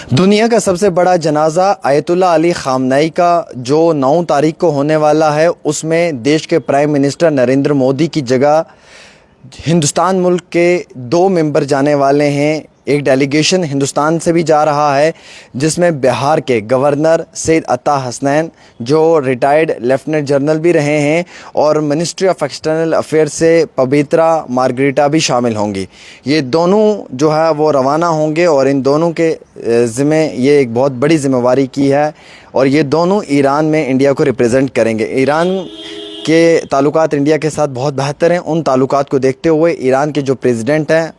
दुनिया का सबसे बड़ा जनाजा अयतुल्ला अली ख़ामनेई का जो 9 तारीख को होने वाला है, उसमें देश के प्राइम मिनिस्टर नरेंद्र मोदी की जगह हिंदुस्तान मुल्क के 2 मेंबर जाने वाले हैं। एक डेलीगेशन हिंदुस्तान से भी जा रहा है, जिसमें बिहार के गवर्नर सैयद अता हसनैन, जो रिटायर्ड लेफ्टिनेंट जनरल भी रहे हैं, और मिनिस्ट्री ऑफ एक्सटर्नल अफेयर्स से पवित्रा मार्गरेटा भी शामिल होंगी। ये दोनों जो है वो रवाना होंगे और इन दोनों के ज़िम्मे ये एक बहुत बड़ी ज़िम्मेवारी की है, और ये दोनों ईरान में इंडिया को रिप्रेजेंट करेंगे। ईरान के ताल्लुकात इंडिया के साथ बहुत बेहतर हैं। उन ताल्लुकात को देखते हुए ईरान के जो प्रेसिडेंट हैं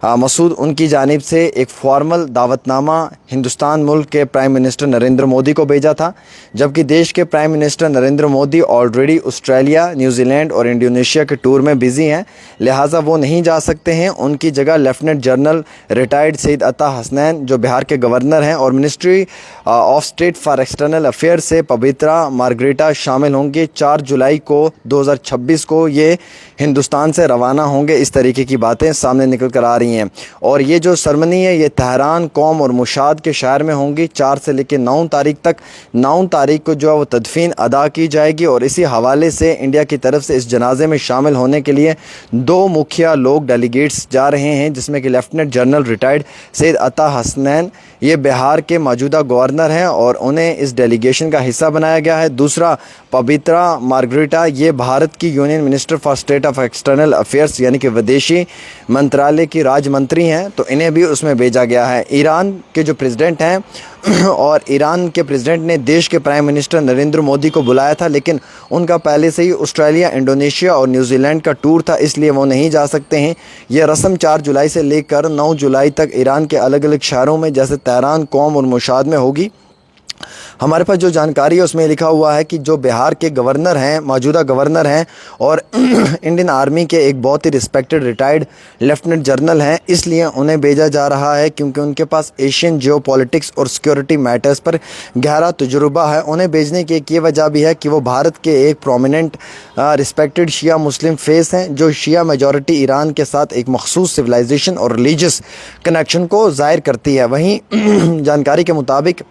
मसूद, उनकी जानिब से एक फॉर्मल दावतनामा हिंदुस्तान मुल्क के प्राइम मिनिस्टर नरेंद्र मोदी को भेजा था, जबकि देश के prime minister Narendra Modi already Australia, New Zealand और इंडोनेशिया के टूर में बिजी हैं, लिहाजा वो नहीं जा सकते हैं। उनकी जगह lieutenant general retired Syed Ata Hasnain, जो बिहार के गवर्नर हैं, और ministry of state for external affairs से पवित्रा मार्गरेटा शामिल होंगे। 4 जुलाई को 2026 को ये हिंदुस्तान से रवाना होंगे। इस तरीके की बातें सामने निकल कर आ रही हैं। और ये जो सरमनी है, ये तेहरान, कौम और मुशाद के शहर में होंगी 4 से लेकर 9 तारीख तक। 9 तारीख को जो है वो तदफीन अदा की जाएगी, और इसी हवाले से इंडिया की तरफ से इस जनाजे में शामिल होने के लिए 2 मुखिया लोग डेलीगेट्स जा रहे हैं, जिसमें कि lieutenant general retired Syed Ata Hasnain, ये बिहार के मौजूदा गवर्नर हैं और उन्हें इस डेलीगेशन का हिस्सा बनाया गया है। दूसरा, पवित्रा मार्गरेटा, ये भारत की union minister for state of external affairs यानी कि विदेशी मंत्रालय की राजमंत्री हैं, तो इन्हें भी उसमें भेजा गया है। ईरान के जो प्रेसिडेंट हैं और ईरान के प्रेसिडेंट ने देश के प्राइम मिनिस्टर नरेंद्र मोदी को बुलाया था, लेकिन उनका पहले से ही ऑस्ट्रेलिया, इंडोनेशिया और न्यूजीलैंड का टूर था, इसलिए वो नहीं जा सकते हैं। यह रस्म 4 जुलाई से लेकर 9 जुलाई तक ईरान के अलग अलग शहरों में जैसे तेहरान, कौम और मुशाद में होगी। हमारे पास जो जानकारी है उसमें लिखा हुआ है कि जो बिहार के गवर्नर हैं, मौजूदा गवर्नर हैं, और इंडियन आर्मी के एक बहुत ही रिस्पेक्टेड रिटायर्ड लेफ्टिनेंट जनरल हैं, इसलिए उन्हें भेजा जा रहा है क्योंकि उनके पास एशियन जियोपॉलिटिक्स और सिक्योरिटी मैटर्स पर गहरा तजुर्बा है। उन्हें भेजने की एक ये वजह भी है कि वो भारत के एक प्रोमिनेंट रिस्पेक्टेड शिया मुस्लिम फेस हैं, जो शिया मेजॉरिटी ईरान के साथ एक मखसूस सिविलाइजेशन और रिलीजियस कनेक्शन को ज़ाहिर करती है। वहीं जानकारी के मुताबिक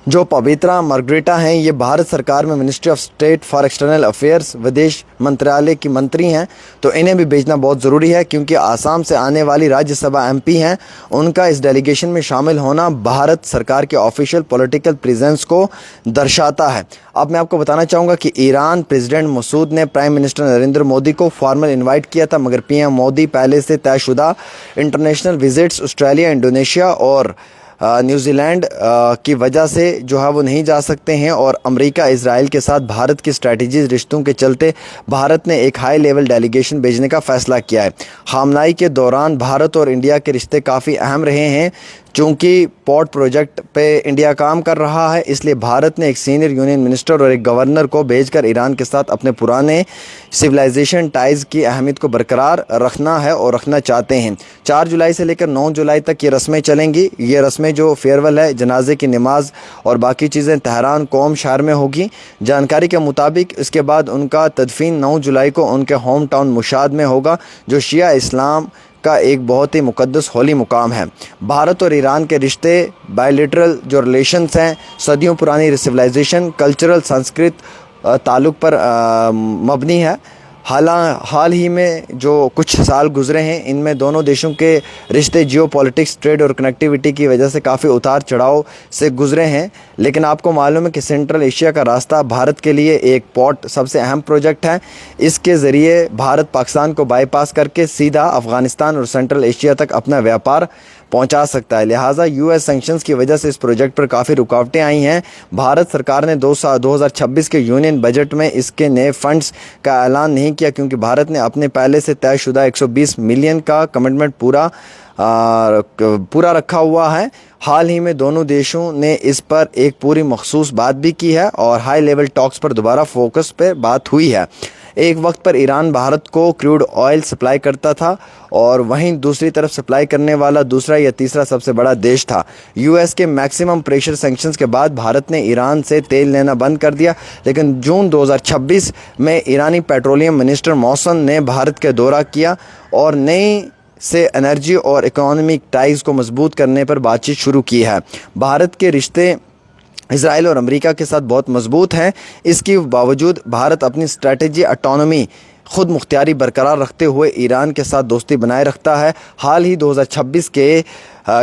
जो पवित्रा मार्गरेटा हैं, ये भारत सरकार में ministry of state for external affairs विदेश मंत्रालय की मंत्री हैं, तो इन्हें भी भेजना बहुत ज़रूरी है क्योंकि आसाम से आने वाली राज्यसभा एमपी हैं। उनका इस डेलीगेशन में शामिल होना भारत सरकार के ऑफिशियल पॉलिटिकल प्रेजेंस को दर्शाता है। अब मैं आपको बताना चाहूँगा कि ईरान प्रेसिडेंट मसूद ने प्राइम मिनिस्टर नरेंद्र मोदी को फॉर्मल इन्वाइट किया था, मगर पीएम मोदी पहले से तयशुदा इंटरनेशनल विजिट्स ऑस्ट्रेलिया, इंडोनेशिया और न्यूजीलैंड की वजह से जो है वो नहीं जा सकते हैं, और अमेरिका, इजराइल के साथ भारत की स्ट्रेटजी रिश्तों के चलते भारत ने एक हाई लेवल डेलीगेशन भेजने का फ़ैसला किया है। ख़ामनेई के दौरान भारत और इंडिया के रिश्ते काफ़ी अहम रहे हैं। चूँकि पोर्ट प्रोजेक्ट पे इंडिया काम कर रहा है, इसलिए भारत ने एक सीनियर यूनियन मिनिस्टर और एक गवर्नर को भेजकर ईरान के साथ अपने पुराने सिविलाइजेशन टाइज़ की अहमियत को बरकरार रखना है और रखना चाहते हैं। 4 जुलाई से लेकर 9 जुलाई तक ये रस्में चलेंगी। ये रस्में जो फेयरवेल है, जनाजे की नमाज और बाकी चीज़ें तेहरान, कौम शहर में होगी। जानकारी के मुताबिक इसके बाद उनका तदफीन 9 जुलाई को उनके होम टाउन मुशाद में होगा, जो शिया इस्लाम का एक बहुत ही मुक़द्दस होली मुकाम है। भारत और ईरान के रिश्ते बायलैटरल जो रिलेशंस हैं, सदियों पुरानी सिविलाइजेशन, कल्चरल, संस्कृत ताल्लुक़ पर मबनी है। हाल ही में जो कुछ साल गुजरे हैं, इनमें दोनों देशों के रिश्ते जियोपॉलिटिक्स, ट्रेड और कनेक्टिविटी की वजह से काफ़ी उतार चढ़ाव से गुजरे हैं। लेकिन आपको मालूम है कि सेंट्रल एशिया का रास्ता भारत के लिए एक पोर्ट सबसे अहम प्रोजेक्ट है। इसके ज़रिए भारत पाकिस्तान को बाईपास करके सीधा अफ़गानिस्तान और सेंट्रल एशिया तक अपना व्यापार पहुंचा सकता है। लिहाजा यूएस सैंक्शंस की वजह से इस प्रोजेक्ट पर काफ़ी रुकावटें आई हैं। भारत सरकार ने 2026 के यूनियन बजट में इसके नए फंड्स का ऐलान नहीं किया, क्योंकि भारत ने अपने पहले से तयशुदा 120 मिलियन का कमिटमेंट पूरा रखा हुआ है। हाल ही में दोनों देशों ने इस पर एक पूरी मखसूस बात भी की है और हाई लेवल टॉक्स पर दोबारा फोकस पर बात हुई है। एक वक्त पर ईरान भारत को क्रूड ऑयल सप्लाई करता था, और वहीं दूसरी तरफ सप्लाई करने वाला दूसरा या तीसरा सबसे बड़ा देश था। यूएस के मैक्सिमम प्रेशर सैंक्शंस के बाद भारत ने ईरान से तेल लेना बंद कर दिया, लेकिन जून 2026 में ईरानी पेट्रोलियम मिनिस्टर मोहसन ने भारत का दौरा किया और नई से एनर्जी और इकोनॉमिक टाइज को मजबूत करने पर बातचीत शुरू की है। भारत के रिश्ते इसराइल और अमेरिका के साथ बहुत मजबूत हैं। इसके बावजूद भारत अपनी स्ट्रैटेजी ऑटोनॉमी खुद मुख्तियारी बरकरार रखते हुए ईरान के साथ दोस्ती बनाए रखता है। हाल ही 2026 के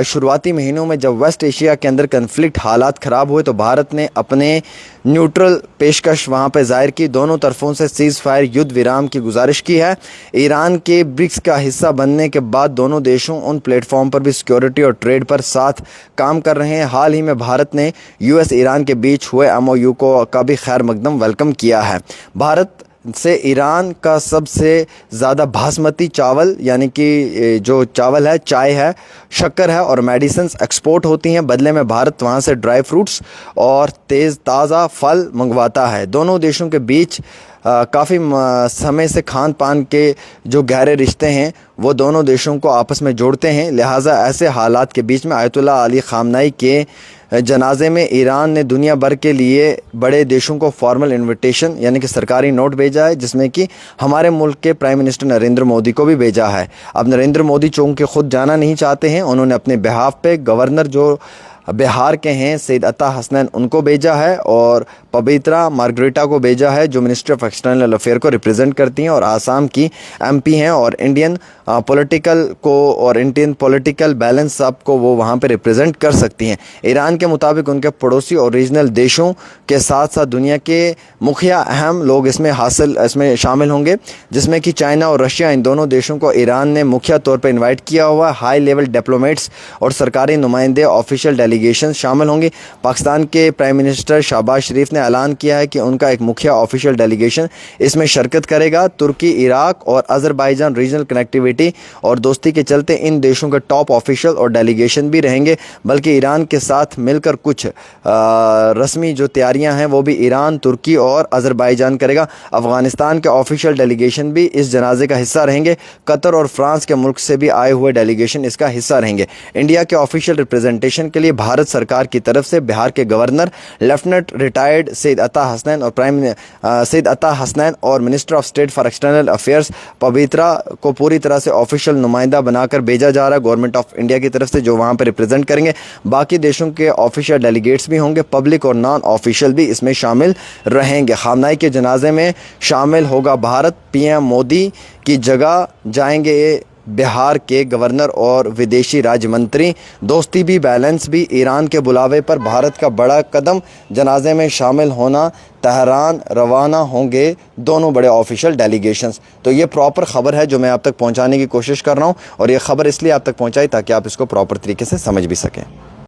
शुरुआती महीनों में जब वेस्ट एशिया के अंदर कन्फ्लिक्ट हालात ख़राब हुए तो भारत ने अपने न्यूट्रल पेशकश वहां पर जाहिर की। दोनों तरफों से सीज़ फायर युद्ध विराम की गुजारिश की है। ईरान के ब्रिक्स का हिस्सा बनने के बाद दोनों देशों उन प्लेटफॉर्म पर भी सिक्योरिटी और ट्रेड पर साथ काम कर रहे हैं। हाल ही में भारत ने यूएस ईरान के बीच हुए MOU का भी खैर मकदम वेलकम किया है। भारत से ईरान का सबसे ज़्यादा बासमती चावल यानी कि जो चावल है, चाय है, शक्कर है और मेडिसिन्स एक्सपोर्ट होती हैं। बदले में भारत वहाँ से ड्राई फ्रूट्स और ताज़ा फल मंगवाता है। दोनों देशों के बीच काफ़ी समय से खान पान के जो गहरे रिश्ते हैं वो दोनों देशों को आपस में जोड़ते हैं। लिहाजा ऐसे हालात के बीच में आयतुल्लाह अली ख़ामनेई के जनाजे में ईरान ने दुनिया भर के लिए बड़े देशों को फॉर्मल इनविटेशन यानी कि सरकारी नोट भेजा है, जिसमें कि हमारे मुल्क के प्राइम मिनिस्टर नरेंद्र मोदी को भी भेजा है। अब नरेंद्र मोदी चूँकि खुद जाना नहीं चाहते हैं, उन्होंने अपने बिहाफ पे गवर्नर जो बिहार के हैं सैयद अता हसनैन उनको भेजा है और पवित्रा मार्गरेटा को भेजा है जो मिनिस्ट्री ऑफ एक्सटर्नल अफेयर को रिप्रेजेंट करती हैं और आसाम की MP हैं और इंडियन पॉलिटिकल बैलेंस सब को वो वहाँ पे रिप्रेजेंट कर सकती हैं। ईरान के मुताबिक उनके पड़ोसी और रीजनल देशों के साथ साथ दुनिया के मुखिया अहम लोग इसमें शामिल होंगे, जिसमें कि चाइना और रशिया। इन दोनों देशों को ईरान ने मुख्य तौर पर इन्वाइट किया हुआ। हाई लेवल डिप्लोमेट्स और सरकारी नुमाइंदे ऑफिशियल डेलीगेशन शामिल होंगे। पाकिस्तान के प्राइम मिनिस्टर शहबाज शरीफ ने ऐलान किया है कि उनका एक मुख्य ऑफिशियल डेलीगेशन इसमें शिरकत करेगा। तुर्की, इराक और अज़रबैजान रीजनल कनेक्टिविटी और दोस्ती के चलते इन देशों के टॉप ऑफिशियल और डेलीगेशन भी रहेंगे। बल्कि ईरान के साथ मिलकर कुछ रस्मी जो तैयारियां हैं वो भी ईरान, तुर्की और अज़रबैजान करेगा। अफ़गानिस्तान के ऑफिशियल डेलीगेशन भी इस जनाजे का हिस्सा रहेंगे। कतर और फ्रांस के मुल्क से भी आए हुए डेलीगेशन इसका हिस्सा रहेंगे। इंडिया के ऑफिशियल रिप्रेजेंटेशन के लिए भारत सरकार की तरफ से बिहार के governor lieutenant retired Syed Ata Hasnain और minister of state for external affairs Pavitra को पूरी तरह से ऑफिशियल नुमाइंदा बनाकर भेजा जा रहा है गवर्नमेंट ऑफ इंडिया की तरफ से, जो वहाँ पर रिप्रेजेंट करेंगे। बाकी देशों के ऑफिशियल डेलीगेट्स भी होंगे, पब्लिक और नॉन ऑफिशियल भी इसमें शामिल रहेंगे। ख़ामनेई के जनाजे में शामिल होगा भारत। PM मोदी की जगह जाएंगे बिहार के गवर्नर और विदेशी राज्य मंत्री। दोस्ती भी बैलेंस भी ईरान के बुलावे पर भारत का बड़ा कदम। जनाजे में शामिल होना तहरान रवाना होंगे दोनों बड़े ऑफिशियल डेलीगेशंस। तो ये प्रॉपर ख़बर है जो मैं आप तक पहुंचाने की कोशिश कर रहा हूं और ये ख़बर इसलिए आप तक पहुंचाई ताकि आप इसको प्रॉपर तरीके से समझ भी सकें।